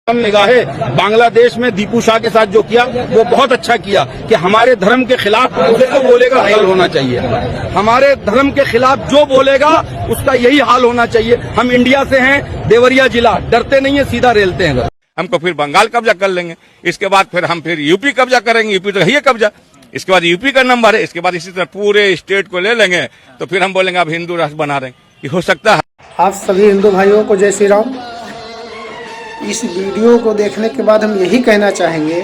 निगाहें बांग्लादेश में दीपू शाह के साथ जो किया वो बहुत अच्छा किया कि हमारे धर्म के खिलाफ जो बोलेगा हाल होना चाहिए। हमारे धर्म के खिलाफ जो बोलेगा उसका यही हाल होना चाहिए। हम इंडिया से हैं, देवरिया जिला, डरते नहीं है, सीधा रेलते हैं। हमको फिर बंगाल कब्जा कर लेंगे, इसके बाद फिर हम यूपी कब्जा करेंगे, यूपी तो है ही कब्जा, इसके बाद यूपी का नंबर है, इसके बाद इसी तरह पूरे स्टेट को ले लेंगे तो फिर हम बोलेंगे अब हिंदू राष्ट्र बना रहे हैं। ये हो सकता है। आप सभी हिंदू भाइयों को जय श्री राम। इस वीडियो को देखने के बाद हम यही कहना चाहेंगे,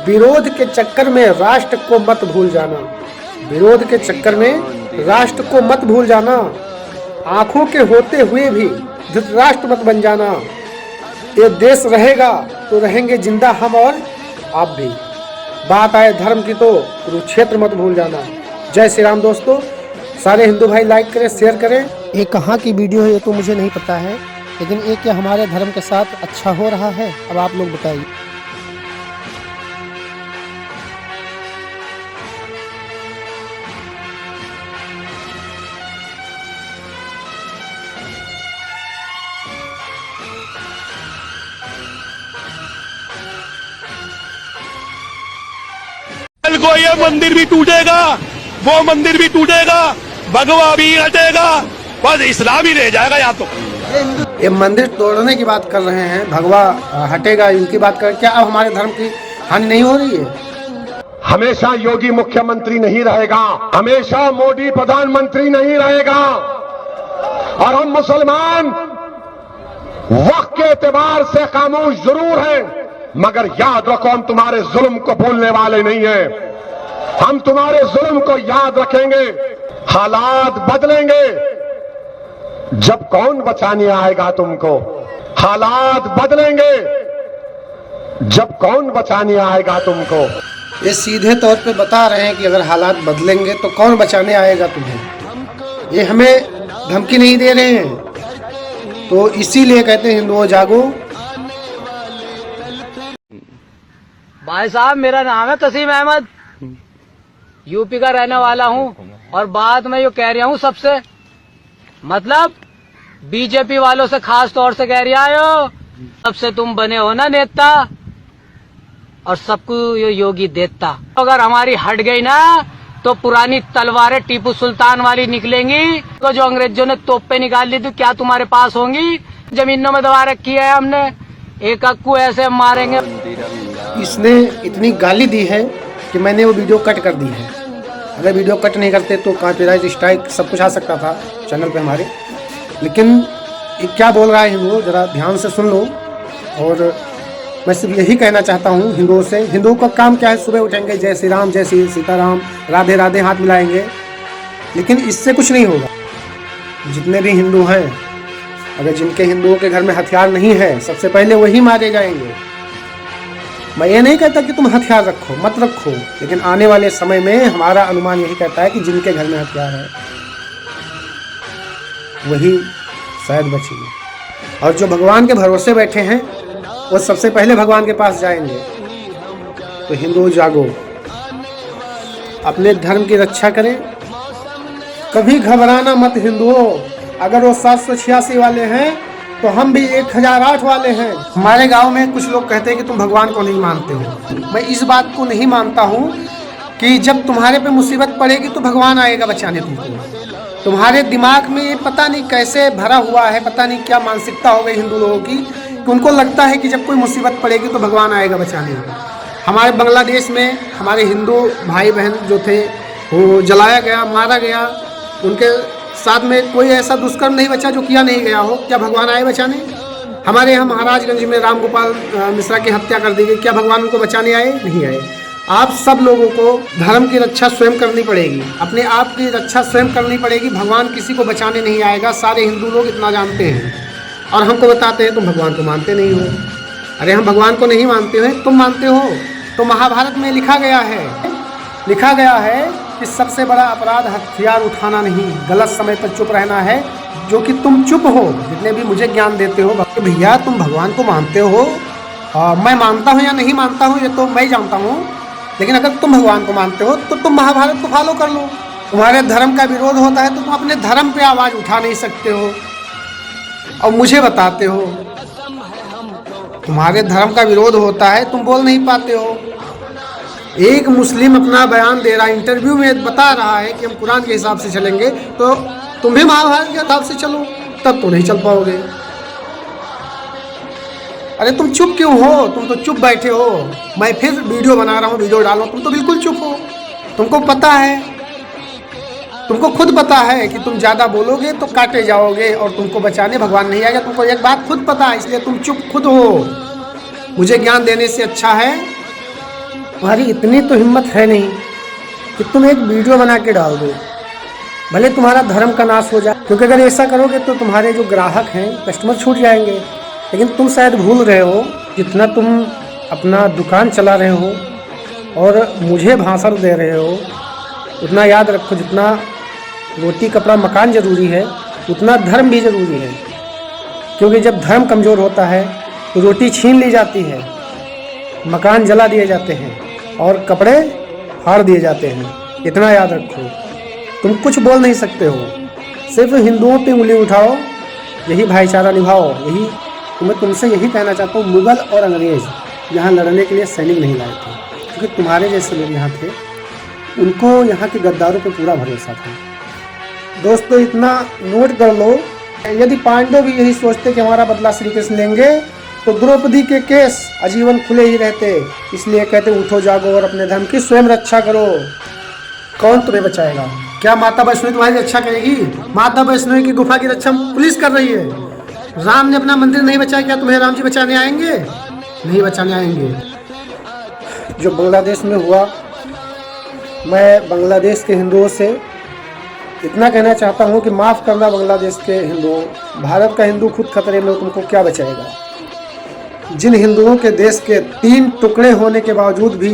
विरोध के चक्कर में राष्ट्र को मत भूल जाना। विरोध के चक्कर में राष्ट्र को मत भूल जाना। आंखों के होते हुए भी धृतराष्ट्र मत बन जाना। ये देश रहेगा तो रहेंगे जिंदा हम और आप भी। बात आए धर्म की तो कुरुक्षेत्र मत भूल जाना। जय श्री राम दोस्तों। सारे हिंदू भाई लाइक करें, शेयर करें। ये कहाँ की वीडियो है ये तो मुझे नहीं पता है, लेकिन ये क्या हमारे धर्म के साथ अच्छा हो रहा है? अब आप लोग बताइए। कल को ये मंदिर भी टूटेगा, वो मंदिर भी टूटेगा, भगवा भी हटेगा, बस इस्लाम ही रह जाएगा। या तो ये मंदिर तोड़ने की बात कर रहे हैं, भगवा हटेगा इनकी बात कर, क्या अब हमारे धर्म की हानि नहीं हो रही है? हमेशा योगी मुख्यमंत्री नहीं रहेगा, हमेशा मोदी प्रधानमंत्री नहीं रहेगा। और हम मुसलमान वक्त के एतबार से खामोश जरूर हैं, मगर याद रखो हम तुम्हारे जुल्म को भूलने वाले नहीं हैं। हम तुम्हारे जुल्म को याद रखेंगे। हालात बदलेंगे जब कौन बचाने आएगा तुमको। हालात बदलेंगे जब कौन बचाने आएगा तुमको। ये सीधे तौर पे बता रहे हैं कि अगर हालात बदलेंगे तो कौन बचाने आएगा तुम्हें। ये हमें धमकी नहीं दे रहे हैं। तो इसीलिए कहते हैं हिंदुओं जागो। भाई साहब, मेरा नाम है तसीम अहमद, यूपी का रहने वाला हूँ। और बात मैं ये कह रहा हूँ सबसे, मतलब बीजेपी वालों से खास तौर से कह रहा हो, तब से तुम बने हो ना नेता, और सबको ये योगी देता। अगर हमारी हट गई ना तो पुरानी तलवारें टीपू सुल्तान वाली निकलेंगी। तो जो अंग्रेजों ने तोपें निकाल ली थी, क्या तुम्हारे पास होंगी? जमीनों में दबा रखी है हमने, एक अक्कू ऐसे मारेंगे। इसने इतनी गाली दी है कि मैंने वो वीडियो कट कर दी है। अगर वीडियो कट नहीं करते तो कॉपीराइट स्ट्राइक सब कुछ आ सकता था चैनल पे हमारे। लेकिन ये क्या बोल रहा है हिंदुओं, जरा ध्यान से सुन लो। और मैं सिर्फ यही कहना चाहता हूँ हिंदुओं से, हिंदुओं का काम क्या है? सुबह उठेंगे, जय श्री राम, जय श्री सीताराम, राधे राधे हाथ मिलाएंगे, लेकिन इससे कुछ नहीं होगा। जितने भी हिंदू हैं, अगर जिनके हिंदुओं के घर में हथियार नहीं है, सबसे पहले वही मारे जाएंगे। मैं ये नहीं कहता कि तुम हथियार रखो, मत रखो, लेकिन आने वाले समय में हमारा अनुमान यही कहता है कि जिनके घर में हथियार है वही शायद बचेंगे। और जो भगवान के भरोसे बैठे हैं वो सबसे पहले भगवान के पास जाएंगे। तो हिंदू जागो, अपने धर्म की रक्षा करें, कभी घबराना मत हिंदुओं। अगर वो 786 वाले हैं तो हम भी 1008 वाले हैं। हमारे गांव में कुछ लोग कहते हैं कि तुम भगवान को नहीं मानते हो। मैं इस बात को नहीं मानता हूँ कि जब तुम्हारे पे मुसीबत पड़ेगी तो भगवान आएगा बचाने तुमको। तुम्हारे दिमाग में ये पता नहीं कैसे भरा हुआ है, पता नहीं क्या मानसिकता हो गई हिंदू लोगों की, कि उनको लगता है कि जब कोई मुसीबत पड़ेगी तो भगवान आएगा बचाने। हमारे बांग्लादेश में हमारे हिंदू भाई बहन जो थे वो जलाया गया, मारा गया, उनके साथ में कोई ऐसा दुष्कर्म नहीं बचा जो किया नहीं गया हो। क्या भगवान आए बचाने? हमारे यहाँ महाराजगंज में राम गोपाल मिश्रा की हत्या कर दी गई, क्या भगवान उनको बचाने आए? नहीं आए। आप सब लोगों को धर्म की रक्षा स्वयं करनी पड़ेगी, अपने आप की रक्षा स्वयं करनी पड़ेगी। भगवान किसी को बचाने नहीं आएगा, सारे हिंदू लोग इतना जानते हैं। और हमको बताते हैं तुम भगवान को मानते नहीं हो। अरे हम भगवान को नहीं मानते हैं, तुम मानते हो। तो महाभारत में लिखा गया है कि सबसे बड़ा अपराध हथियार उठाना नहीं, गलत समय पर चुप रहना है, जो कि तुम चुप हो। जितने भी मुझे ज्ञान देते हो, भैया तुम भगवान को मानते हो, मैं मानता हूँ या नहीं मानता हूँ ये तो मैं जानता हूँ, लेकिन अगर तुम भगवान को मानते हो तो तुम महाभारत को फॉलो कर लो। तुम्हारे धर्म का विरोध होता है तो तुम अपने धर्म पे आवाज़ उठा नहीं सकते हो और मुझे बताते हो। तुम्हारे धर्म का विरोध होता है, तुम बोल नहीं पाते हो। एक मुस्लिम अपना बयान दे रहा है, इंटरव्यू में बता रहा है कि हम कुरान के हिसाब से चलेंगे, तो तुम भी महाभारत के हिसाब से चलो, तब तो नहीं चल पाओगे। अरे तुम चुप क्यों हो? तुम तो चुप बैठे हो। मैं फिर वीडियो बना रहा हूँ, वीडियो डालो, तुम तो बिल्कुल चुप हो। तुमको पता है, तुमको खुद पता है कि तुम ज़्यादा बोलोगे तो काटे जाओगे और तुमको बचाने भगवान नहीं आएगा। तुमको एक बात खुद पता है, इसलिए तुम चुप खुद हो। मुझे ज्ञान देने से अच्छा है, तुम्हारी इतनी तो हिम्मत है नहीं कि तुम एक वीडियो बना के डाल दो, भले तुम्हारा धर्म का नाश हो जाए। क्योंकि अगर ऐसा करोगे तो तुम्हारे जो ग्राहक हैं, कस्टमर छूट जाएंगे। लेकिन तुम शायद भूल रहे हो, जितना तुम अपना दुकान चला रहे हो और मुझे भाषण दे रहे हो, उतना याद रखो, जितना रोटी कपड़ा मकान ज़रूरी है, उतना धर्म भी ज़रूरी है। क्योंकि जब धर्म कमज़ोर होता है तो रोटी छीन ली जाती है, मकान जला दिए जाते हैं और कपड़े फाड़ दिए जाते हैं। इतना याद रखो। तुम कुछ बोल नहीं सकते हो, सिर्फ हिंदुओं पे उंगली उठाओ, यही भाईचारा निभाओ। यही मैं तुमसे यही कहना चाहता हूँ। मुगल और अंग्रेज़ यहाँ लड़ने के लिए सैनिक नहीं लाए थे, क्योंकि तुम्हारे जैसे लोग यहाँ थे, उनको यहाँ के गद्दारों पे पूरा भरोसा था। दोस्तों, इतना नोट कर लो, यदि पांडव भी यही सोचते कि हमारा बदला श्री कृष्ण लेंगे तो द्रौपदी के केस आजीवन खुले ही रहते। इसलिए कहते उठो जागो और अपने धर्म की स्वयं रक्षा करो। कौन तुम्हें बचाएगा? क्या माता वैष्णवी तुम्हारी रक्षा करेगी? माता वैष्णवी की गुफा की रक्षा पुलिस कर रही है। राम ने अपना मंदिर नहीं बचाया, क्या तुम्हें राम जी बचाने आएंगे? नहीं बचाने आएंगे। जो बांग्लादेश में हुआ, मैं बांग्लादेश के हिंदुओं से इतना कहना चाहता हूँ कि माफ़ करना बांग्लादेश के हिंदुओं, भारत का हिंदू खुद खतरे में, तुमको क्या बचाएगा? जिन हिंदुओं के देश के 3 टुकड़े होने के बावजूद भी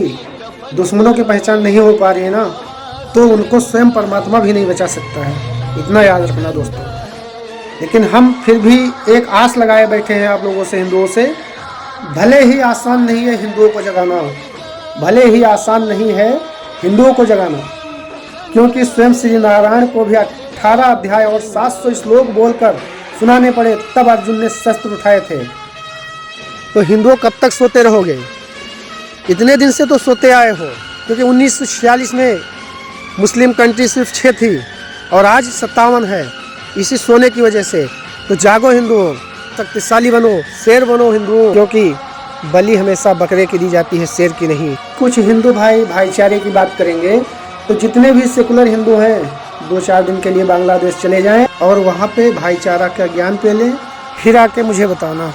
दुश्मनों की पहचान नहीं हो पा रही है ना, तो उनको स्वयं परमात्मा भी नहीं बचा सकता है। इतना याद रखना दोस्तों। लेकिन हम फिर भी एक आस लगाए बैठे हैं आप लोगों से, हिंदुओं से। भले ही आसान नहीं है हिंदुओं को जगाना, भले ही आसान नहीं है हिंदुओं को जगाना, क्योंकि स्वयं श्री नारायण को भी 18 अध्याय और 700 श्लोक बोलकर सुनाने पड़े, तब अर्जुन ने शस्त्र उठाए थे। तो हिंदुओं कब तक सोते रहोगे? इतने दिन से तो सोते आए हो, क्योंकि 1946 में मुस्लिम कंट्री सिर्फ 6 थी और आज 57 है, इसी सोने की वजह से। तो जागो हिंदुओं, शक्तिशाली बनो, शेर बनो हिंदुओं, क्योंकि बलि हमेशा बकरे की दी जाती है, शेर की नहीं। कुछ हिंदू भाई भाईचारे की बात करेंगे, तो जितने भी सेकुलर हिंदू हैं 2-4 दिन के लिए बांग्लादेश चले जाएं और वहाँ पे भाईचारा का ज्ञान पे लें, फिर आके मुझे बताना।